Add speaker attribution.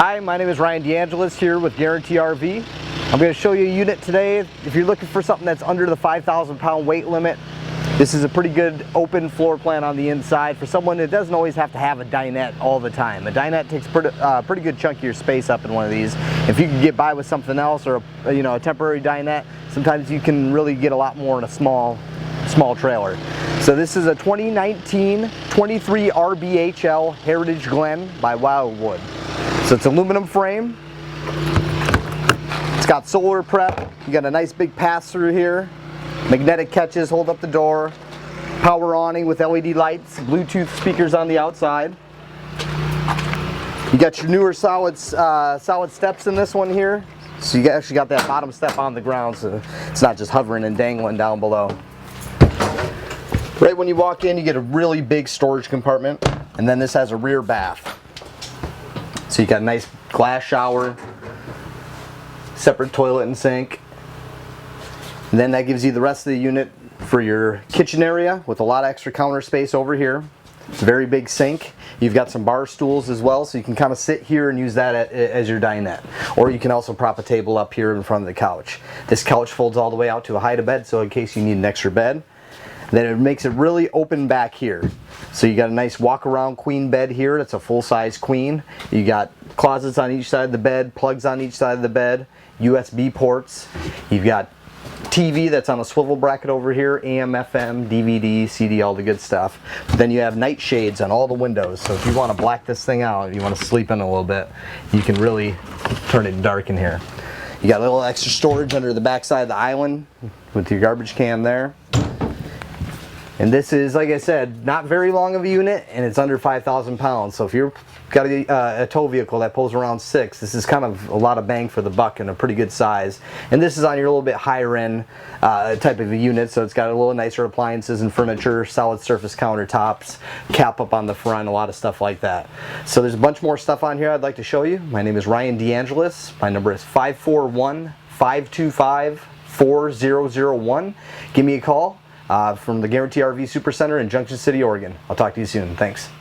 Speaker 1: Hi, my name is Ryan DeAngelis here with Guarantee RV. I'm going to show you a unit today. If you're looking for something that's under the 5,000 pound weight limit, this is a pretty good open floor plan on the inside for someone that doesn't always have to have a dinette all the time. A dinette takes pretty good chunk of your space up in one of these. If you can get by with something else or a temporary dinette, sometimes you can really get a lot more in a small trailer. So this is a 2019 23 RBHL Heritage Glen by Wildwood. So it's aluminum frame. It's got solar prep. You got a nice big pass through here. Magnetic catches hold up the door. Power awning with LED lights. Bluetooth speakers on the outside. You got your newer solid steps in this one here. So you actually got that bottom step on the ground, so it's not just hovering and dangling down below. Right when you walk in, you get a really big storage compartment, and then this has a rear bath. So you got a nice glass shower, separate toilet and sink. And then that gives you the rest of the unit for your kitchen area with a lot of extra counter space over here. It's a very big sink. You've got some bar stools as well, so you can kind of sit here and use that as your dinette. Or you can also prop a table up here in front of the couch. This couch folds all the way out to a height of bed, so in case you need an extra bed. Then it makes it really open back here. So you got a nice walk around queen bed here. That's a full size queen. You got closets on each side of the bed, plugs on each side of the bed, USB ports. You've got TV that's on a swivel bracket over here, AM, FM, DVD, CD, all the good stuff. But then you have night shades on all the windows. So if you want to black this thing out, you want to sleep in a little bit, you can really turn it dark in here. You got a little extra storage under the back side of the island with your garbage can there. And this is, like I said, not very long of a unit, and it's under 5,000 pounds. So if you've got a tow vehicle that pulls around 6, this is kind of a lot of bang for the buck and a pretty good size. And this is on your little bit higher end type of a unit, so it's got a little nicer appliances and furniture, solid surface countertops, cap up on the front, a lot of stuff like that. So there's a bunch more stuff on here I'd like to show you. My name is Ryan DeAngelis. My number is 541-525-4001. Give me a call. From the Guarantee RV Super Center in Junction City, Oregon. I'll talk to you soon. Thanks.